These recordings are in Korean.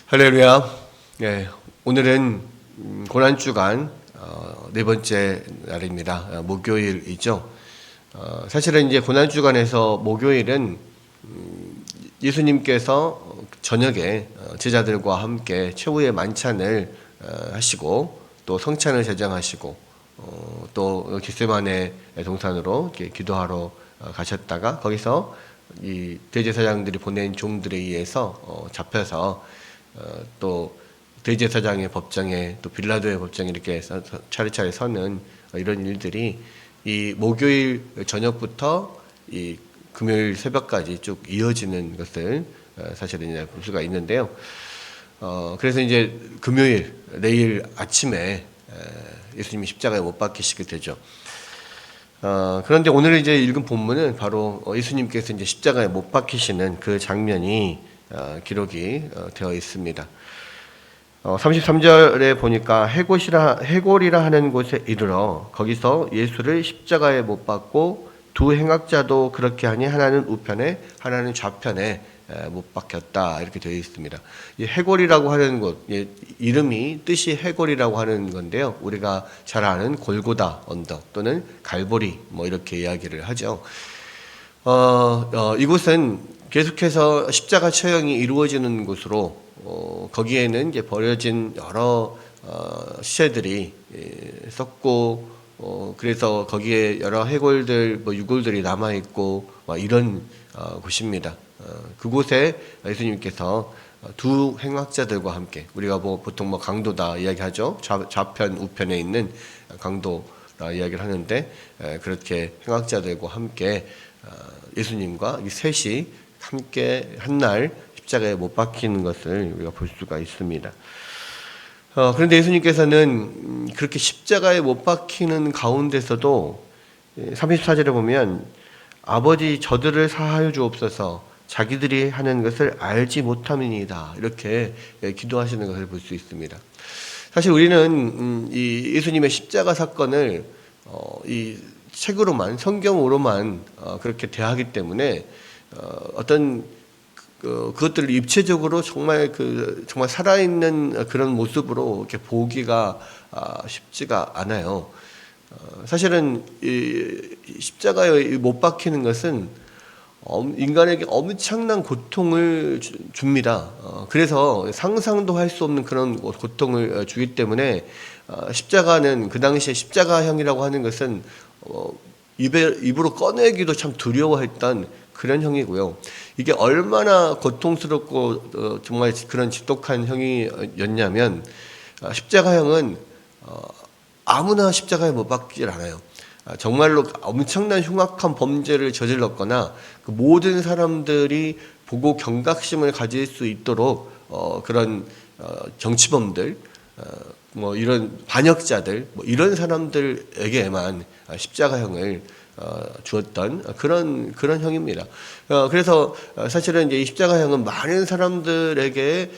할렐루야. 예, 오늘은 고난주간 네 번째 날입니다. 목요일이죠. 사실은 이제 고난주간에서 목요일은 예수님께서 저녁에 제자들과 함께 최후의 만찬을 하시고 또 성찬을 제정하시고 또 겟세마네 동산으로 기도하러 가셨다가 거기서 이 대제사장들이 보낸 종들에 의해서 잡혀서 또 대제사장의 법정에 또 빌라도의 법정에 이렇게 차례차례 서는 이런 일들이 이 목요일 저녁부터 이 금요일 새벽까지 쭉 이어지는 것을 사실은 이제 볼 수가 있는데요. 그래서 이제 금요일 내일 아침에 예수님이 십자가에 못 박히시게 되죠. 그런데 오늘 이제 읽은 본문은 바로 예수님께서 이제 십자가에 못 박히시는 그 장면이 기록이 되어 있습니다. 33절에 보니까 해골이라 하는 곳에 이르러 거기서 예수를 십자가에 못 박고 두 행악자도 그렇게 하니 하나는 우편에 하나는 좌편에 못 박혔다 이렇게 되어 있습니다. 이 해골이라고 하는 곳 이름이 뜻이 해골이라고 하는 건데요. 우리가 잘 아는 골고다 언덕 또는 갈보리 뭐 이렇게 이야기를 하죠. 이곳은 계속해서 십자가 처형이 이루어지는 곳으로 거기에는 이제 버려진 여러 시체들이 썩고 그래서 거기에 여러 해골들 유골들이 남아 있고 이런 곳입니다. 그곳에 예수님께서 두 행악자들과 함께 우리가 보통 강도다 이야기하죠. 좌편 우편에 있는 강도라 이야기를 하는데 그렇게 행악자들과 함께 예수님과 이 셋이 함께 한날 십자가에 못 박히는 것을 우리가 볼 수가 있습니다. 그런데 예수님께서는 그렇게 십자가에 못 박히는 가운데서도 34절에 보면 아버지 저들을 사하여 주옵소서 자기들이 하는 것을 알지 못함이니이다 이렇게 기도하시는 것을 볼 수 있습니다. 사실 우리는 이 예수님의 십자가 사건을 이 책으로만 성경으로만 그렇게 대하기 때문에 어떤 그것들을 입체적으로 정말 정말 살아있는 그런 모습으로 이렇게 보기가 쉽지가 않아요. 사실은 이 십자가에 못 박히는 것은 인간에게 엄청난 고통을 줍니다. 그래서 상상도 할 수 없는 그런 고통을 주기 때문에 십자가는 그 당시에 십자가형이라고 하는 것은 입으로 꺼내기도 참 두려워했던 그런 형이고요. 이게 얼마나 고통스럽고 정말 그런 지독한 형이었냐면 십자가형은 아무나 십자가에 못 박질 않아요. 정말로 엄청난 흉악한 범죄를 저질렀거나 그 모든 사람들이 보고 경각심을 가질 수 있도록 그런 정치범들, 이런 반역자들, 이런 사람들에게만 십자가형을 주었던 그런 형입니다. 그래서 사실은 이제 이 십자가형은 많은 사람들에게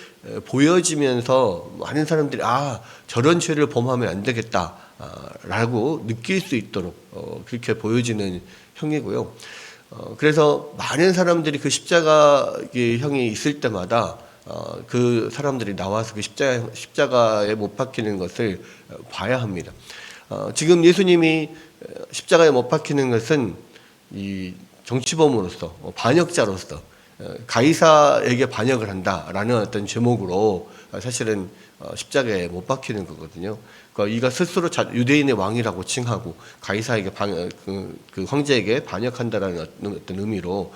보여지면서 많은 사람들이 저런 죄를 범하면 안 되겠다. 라고 느낄 수 있도록 그렇게 보여지는 형이고요. 그래서 많은 사람들이 그 십자가 형이 있을 때마다 그 사람들이 나와서 그 십자가에 못 박히는 것을 봐야 합니다. 지금 예수님이 십자가에 못 박히는 것은 이 정치범으로서 반역자로서 가이사에게 반역을 한다라는 어떤 제목으로 사실은 십자가에 못 박히는 거거든요. 그러니까 이가 스스로 유대인의 왕이라고 칭하고 가이사에게 그 황제에게 반역한다라는 어떤 의미로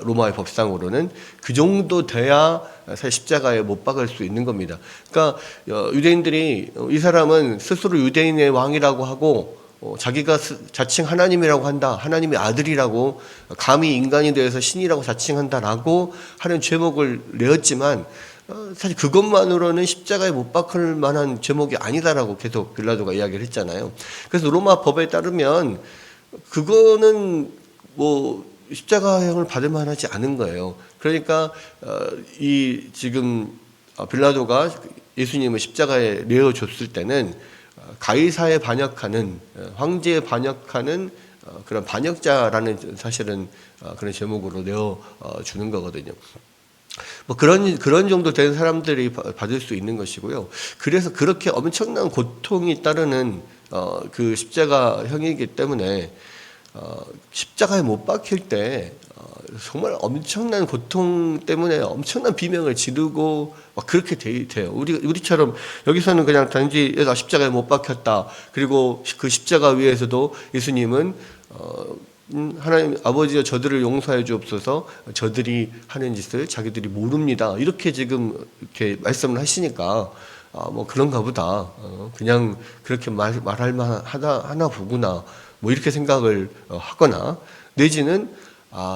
로마의 법상으로는 그 정도 돼야 사실 십자가에 못 박을 수 있는 겁니다. 그러니까 유대인들이 이 사람은 스스로 유대인의 왕이라고 하고 자기가 자칭 하나님이라고 한다, 하나님의 아들이라고 감히 인간이 되어서 신이라고 자칭한다라고 하는 제목을 내었지만 사실 그것만으로는 십자가에 못 박을 만한 제목이 아니다라고 계속 빌라도가 이야기를 했잖아요. 그래서 로마 법에 따르면 그거는 십자가형을 받을 만하지 않은 거예요. 그러니까 이 지금 빌라도가 예수님을 십자가에 내어줬을 때는 가이사에 반역하는 황제에 반역하는 그런 반역자라는 사실은 그런 제목으로 내어 주는 거거든요. 뭐 그런 정도 된 사람들이 받을 수 있는 것이고요. 그래서 그렇게 엄청난 고통이 따르는 그 십자가형이기 때문에 십자가에 못 박힐 때 정말 엄청난 고통 때문에 엄청난 비명을 지르고 막 그렇게 돼요. 우리처럼 여기서는 그냥 단지 십자가에 못 박혔다. 그리고 그 십자가 위에서도 예수님은 하나님 아버지여 저들을 용서해 주옵소서, 저들이 하는 짓을 자기들이 모릅니다. 이렇게 지금 이렇게 말씀을 하시니까 뭐 그런가 보다. 그냥 그렇게 말할 만하나 보구나. 뭐 이렇게 생각을 하거나, 내지는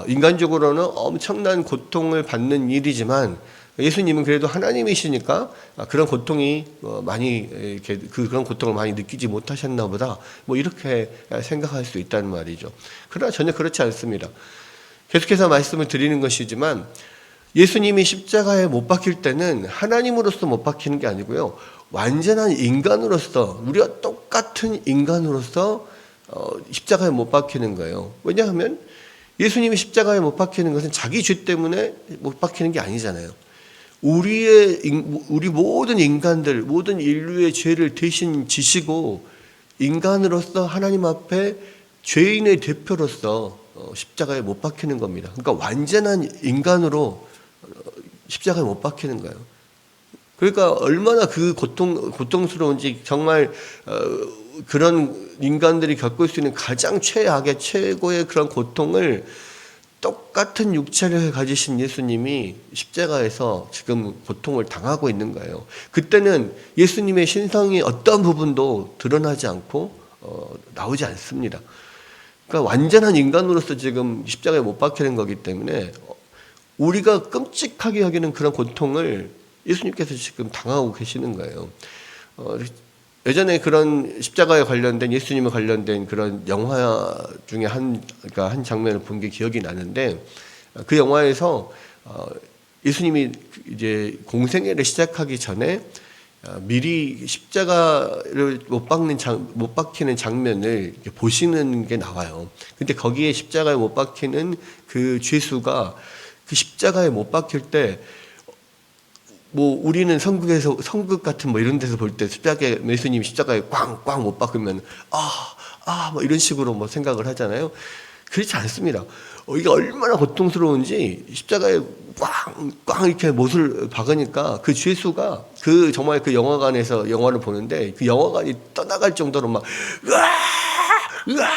인간적으로는 엄청난 고통을 받는 일이지만 예수님은 그래도 하나님이시니까 그런 고통이 많이 이렇게 그런 고통을 많이 느끼지 못하셨나 보다, 뭐 이렇게 생각할 수 있다는 말이죠. 그러나 전혀 그렇지 않습니다. 계속해서 말씀을 드리는 것이지만 예수님이 십자가에 못 박힐 때는 하나님으로서 못 박히는 게 아니고요, 완전한 인간으로서, 우리가 똑같은 인간으로서 십자가에 못 박히는 거예요. 왜냐하면 예수님이 십자가에 못 박히는 것은 자기 죄 때문에 못 박히는 게 아니잖아요. 우리 모든 인간들, 모든 인류의 죄를 대신 지시고 인간으로서 하나님 앞에 죄인의 대표로서 십자가에 못 박히는 겁니다. 그러니까 완전한 인간으로 십자가에 못 박히는 거예요. 그러니까 얼마나 그 고통스러운지, 정말 그런 인간들이 겪을 수 있는 가장 최악의 최고의 그런 고통을 똑같은 육체를 가지신 예수님이 십자가에서 지금 고통을 당하고 있는 거예요. 그때는 예수님의 신성이 어떤 부분도 드러나지 않고 나오지 않습니다. 그러니까 완전한 인간으로서 지금 십자가에 못 박히는 거기 때문에 우리가 끔찍하게 여기는 그런 고통을 예수님께서 지금 당하고 계시는 거예요. 예전에 그런 십자가에 관련된, 예수님에 관련된 그런 영화 중에 한 장면을 본 게 기억이 나는데, 그 영화에서 예수님이 이제 공생애를 시작하기 전에 미리 십자가를 못 박히는 장면을 보시는 게 나와요. 근데 거기에 십자가에 못 박히는 그 죄수가 그 십자가에 못 박힐 때, 뭐 우리는 성극 같은 뭐 이런 데서 볼 때 예수님이 십자가에 꽝꽝 못 박으면 뭐 이런 식으로 뭐 생각을 하잖아요. 그렇지 않습니다. 이게 얼마나 고통스러운지, 십자가에 꽝꽝 이렇게 못을 박으니까 그 죄수가 정말 그 영화관에서 영화를 보는데 그 영화관이 떠나갈 정도로 막 으아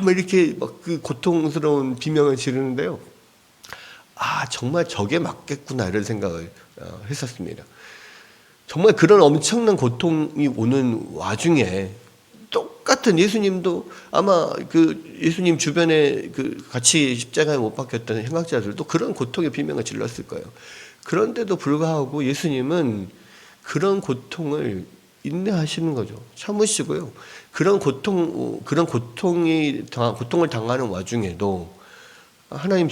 막 이렇게 막 그 고통스러운 비명을 지르는데요. 정말 저게 맞겠구나, 이런 생각을 했었습니다. 정말 그런 엄청난 고통이 오는 와중에 똑같은, 예수님도 아마 그 예수님 주변에 같이 십자가에 못 박혔던 행악자들도 그런 고통의 비명을 질렀을 거예요. 그런데도 불구하고 예수님은 그런 고통을 인내하시는 거죠. 참으시고요. 그런 고통을 당하는 와중에도 하나님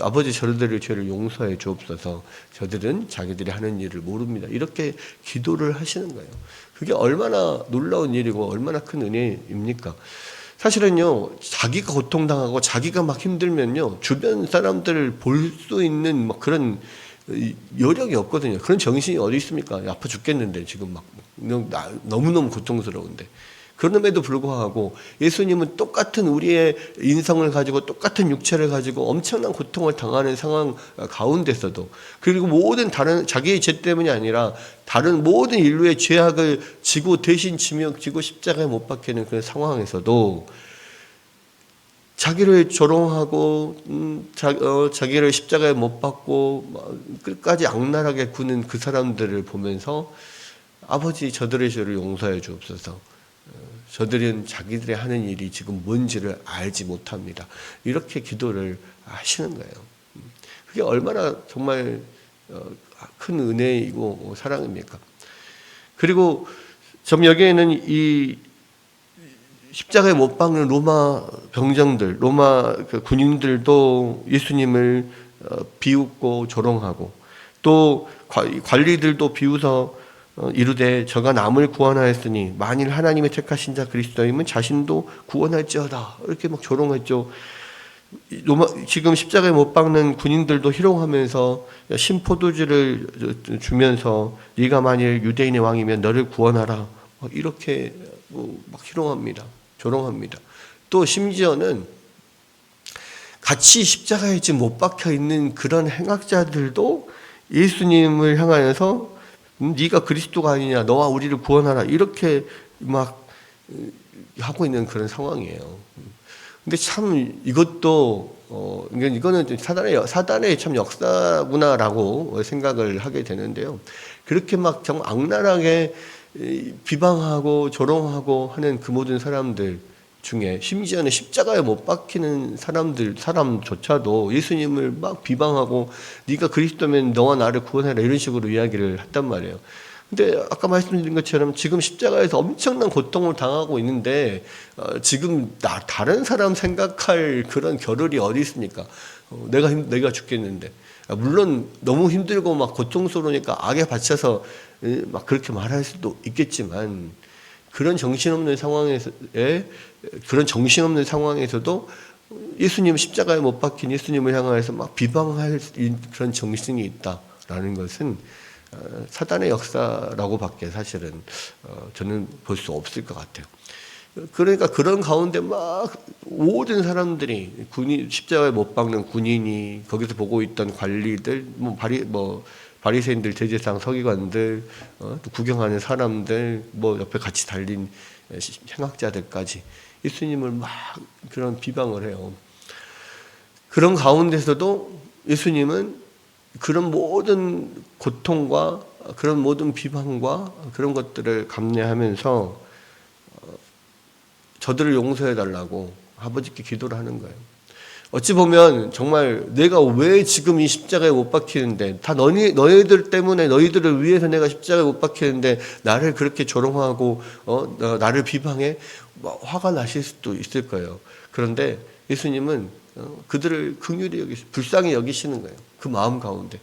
아버지 저들의 죄를 용서해 주옵소서, 저들은 자기들이 하는 일을 모릅니다, 이렇게 기도를 하시는 거예요. 그게 얼마나 놀라운 일이고 얼마나 큰 은혜입니까? 사실은요, 자기가 고통당하고 자기가 막 힘들면요, 주변 사람들을 볼 수 있는 막 그런 여력이 없거든요. 그런 정신이 어디 있습니까? 아파 죽겠는데 지금 막 너무너무 고통스러운데. 그럼에도 불구하고 예수님은 똑같은 우리의 인성을 가지고 똑같은 육체를 가지고 엄청난 고통을 당하는 상황 가운데서도, 그리고 모든 다른 자기의 죄 때문이 아니라 다른 모든 인류의 죄악을 지고 대신 지고 십자가에 못 박히는 그런 상황에서도 자기를 조롱하고 자기를 십자가에 못 박고 끝까지 악랄하게 구는 그 사람들을 보면서 아버지 저들의 죄를 용서해 주옵소서, 저들은 자기들이 하는 일이 지금 뭔지를 알지 못합니다, 이렇게 기도를 하시는 거예요. 그게 얼마나 정말 큰 은혜이고 사랑입니까? 그리고 좀 여기에는 이 십자가에 못 박는 로마 병정들, 로마 군인들도 예수님을 비웃고 조롱하고, 또 관리들도 비웃어 이르되 저가 남을 구원하였으니 만일 하나님의 택하신 자 그리스도이면 자신도 구원할지어다, 이렇게 막 조롱했죠. 지금 십자가에 못 박는 군인들도 희롱하면서 신포도주를 주면서 네가 만일 유대인의 왕이면 너를 구원하라 이렇게 막 희롱합니다. 조롱합니다. 또 심지어는 같이 십자가에 지금 못 박혀 있는 그런 행악자들도 예수님을 향하여서 네가 그리스도가 아니냐, 너와 우리를 구원하라 이렇게 막 하고 있는 그런 상황이에요. 근데 참 이것도 이거는 사단의 참 역사구나라고 생각을 하게 되는데요. 그렇게 막 정말 악랄하게 비방하고 조롱하고 하는 그 모든 사람들 중에 심지어는 십자가에 못 박히는 사람조차도 예수님을 막 비방하고 네가 그리스도면 너와 나를 구원해라 이런 식으로 이야기를 했단 말이에요. 근데 아까 말씀드린 것처럼 지금 십자가에서 엄청난 고통을 당하고 있는데 지금 다른 사람 생각할 그런 겨를이 어디 있습니까? 내가 죽겠는데 물론 너무 힘들고 막 고통스러우니까 악에 받쳐서 막 그렇게 말할 수도 있겠지만 그런 정신없는 상황에서도 예수님 십자가에 못 박힌 예수님을 향해서 막 비방할 그런 정신이 있다라는 것은 사단의 역사라고밖에 사실은 저는 볼 수 없을 것 같아요. 그러니까 그런 가운데 막 모든 사람들이 십자가에 못 박는 군인이 거기서 보고 있던 관리들, 바리새인들, 제사장, 서기관들, 또 구경하는 사람들, 옆에 같이 달린 행악자들까지 예수님을 막 그런 비방을 해요. 그런 가운데서도 예수님은 그런 모든 고통과 그런 모든 비방과 그런 것들을 감내하면서 저들을 용서해 달라고 아버지께 기도를 하는 거예요. 어찌 보면 정말 내가 왜 지금 이 십자가에 못 박히는데 다 너희들 때문에 너희들을 위해서 내가 십자가에 못 박히는데 나를 그렇게 조롱하고 나를 비방해 화가 나실 수도 있을 거예요. 그런데 예수님은 그들을 긍휼히 불쌍히 여기시는 거예요. 그 마음 가운데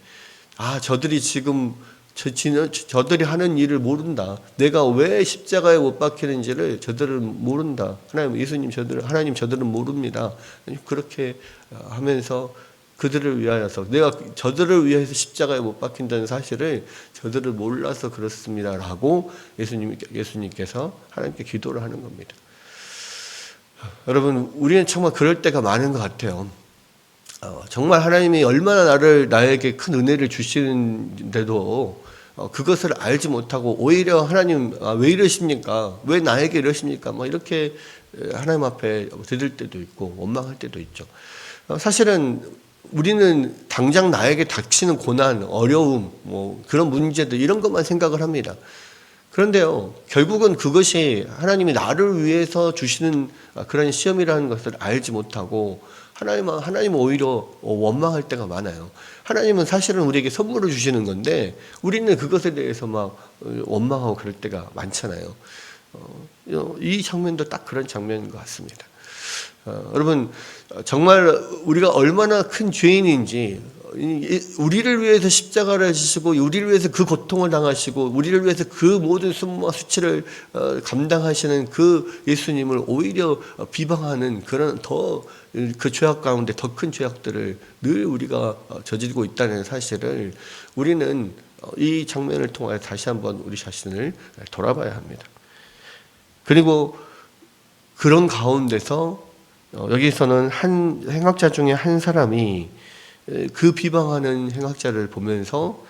저들이 지금 저들이 하는 일을 모른다. 내가 왜 십자가에 못 박히는지를 저들은 모른다. 하나님 저들은 모릅니다. 그렇게 하면서 그들을 위하여서 내가 저들을 위해서 십자가에 못 박힌다는 사실을 저들을 몰라서 그렇습니다라고 예수님께서 하나님께 기도를 하는 겁니다. 여러분, 우리는 정말 그럴 때가 많은 것 같아요. 정말 하나님이 얼마나 나에게 큰 은혜를 주시는데도 그것을 알지 못하고 오히려 하나님 왜 이러십니까? 왜 나에게 이러십니까? 이렇게 하나님 앞에 드릴 때도 있고 원망할 때도 있죠. 사실은 우리는 당장 나에게 닥치는 고난, 어려움, 그런 문제들 이런 것만 생각을 합니다. 그런데요, 결국은 그것이 하나님이 나를 위해서 주시는 그런 시험이라는 것을 알지 못하고 하나님은 오히려 원망할 때가 많아요. 하나님은 사실은 우리에게 선물을 주시는 건데 우리는 그것에 대해서 막 원망하고 그럴 때가 많잖아요. 이 장면도 딱 그런 장면인 것 같습니다. 여러분, 정말 우리가 얼마나 큰 죄인인지 우리를 위해서 십자가를 지시고 우리를 위해서 그 고통을 당하시고 우리를 위해서 그 모든 순모와 수치를 감당하시는 그 예수님을 오히려 비방하는 그런 그 죄악 가운데 더 큰 죄악들을 늘 우리가 저지르고 있다는 사실을 우리는 이 장면을 통하여 다시 한번 우리 자신을 돌아봐야 합니다. 그리고 그런 가운데서 여기서는 한 행악자 중에 한 사람이 그 비방하는 행악자를 보면서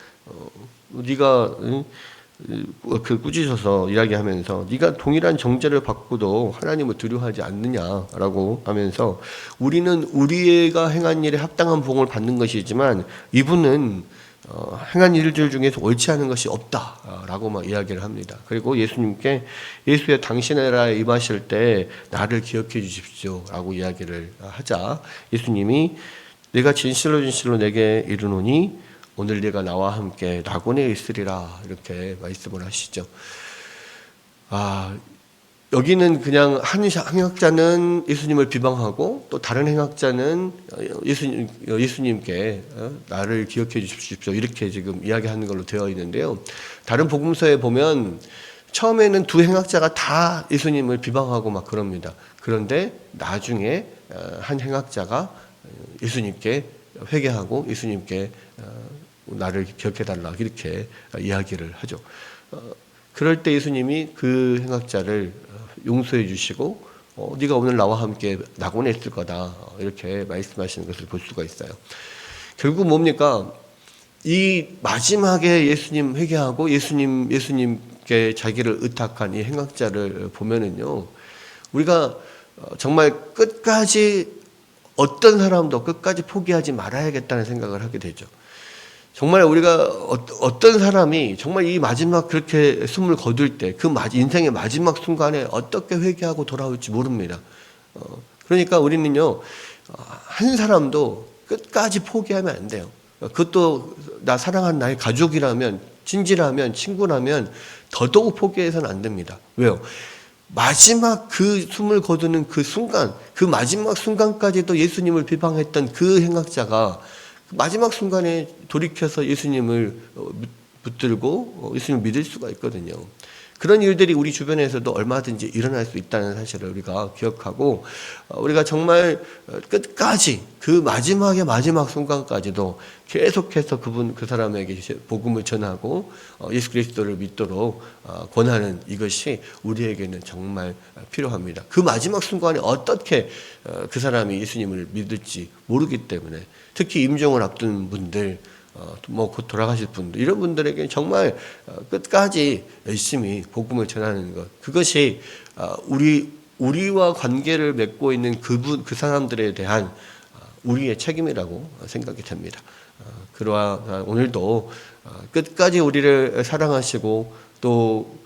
네가 꾸짖어서 이야기하면서 네가 동일한 정죄를 받고도 하나님을 두려워하지 않느냐라고 하면서 우리는 우리가 행한 일에 합당한 보응을 받는 것이지만 이분은 행한 일들 중에서 옳지 않은 것이 없다라고 막 이야기를 합니다. 그리고 예수님께 예수의 당신의 나라에 임하실 때 나를 기억해 주십시오라고 이야기를 하자 예수님이 내가 진실로 내게 이르노니 오늘 네가 나와 함께 낙원에 있으리라 이렇게 말씀을 하시죠. 여기는 그냥 한 행악자는 예수님을 비방하고 또 다른 행악자는 예수님께 나를 기억해 주십시오 이렇게 지금 이야기하는 걸로 되어 있는데요. 다른 복음서에 보면 처음에는 두 행악자가 다 예수님을 비방하고 막 그럽니다. 그런데 나중에 한 행악자가 예수님께 회개하고 예수님께 나를 기억해달라 이렇게 이야기를 하죠. 그럴 때 예수님이 그 행악자를 용서해 주시고 네가 오늘 나와 함께 낙원에 있을 거다 이렇게 말씀하시는 것을 볼 수가 있어요. 결국 뭡니까? 이 마지막에 예수님 회개하고 예수님께 자기를 의탁한 이 행악자를 보면은요, 우리가 정말 끝까지 어떤 사람도 끝까지 포기하지 말아야겠다는 생각을 하게 되죠. 정말 우리가 어떤 사람이 정말 이 마지막 그렇게 숨을 거둘 때 그 인생의 마지막 순간에 어떻게 회개하고 돌아올지 모릅니다. 그러니까 우리는요, 한 사람도 끝까지 포기하면 안 돼요. 그것도 나 사랑하는 나의 가족이라면, 친지라면, 친구라면 더더욱 포기해서는 안 됩니다. 왜요? 마지막 그 숨을 거두는 그 순간, 그 마지막 순간까지도 예수님을 비방했던 그 행악자가 마지막 순간에 돌이켜서 예수님을 붙들고 예수님을 믿을 수가 있거든요. 그런 일들이 우리 주변에서도 얼마든지 일어날 수 있다는 사실을 우리가 기억하고 우리가 정말 끝까지 그 마지막의 마지막 순간까지도 계속해서 그 사람에게 복음을 전하고 예수 그리스도를 믿도록 권하는 이것이 우리에게는 정말 필요합니다. 그 마지막 순간에 어떻게 그 사람이 예수님을 믿을지 모르기 때문에 특히 임종을 앞둔 분들 곧 돌아가실 분들 이런 분들에게 정말 끝까지 열심히 복음을 전하는 것 그것이 우리와 관계를 맺고 있는 그 사람들에 대한 우리의 책임이라고 생각이 됩니다. 그러한 오늘도 끝까지 우리를 사랑하시고 또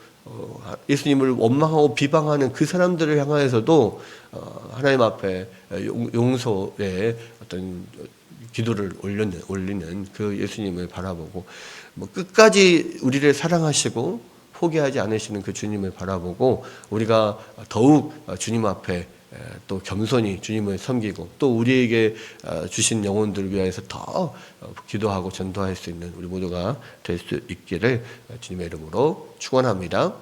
예수님을 원망하고 비방하는 그 사람들을 향하여서도 하나님 앞에 용서의 어떤 기도를 올리는 그 예수님을 바라보고 끝까지 우리를 사랑하시고 포기하지 않으시는 그 주님을 바라보고 우리가 더욱 주님 앞에 또 겸손히 주님을 섬기고 또 우리에게 주신 영혼들을 위하여서 더 기도하고 전도할 수 있는 우리 모두가 될 수 있기를 주님의 이름으로 축원합니다.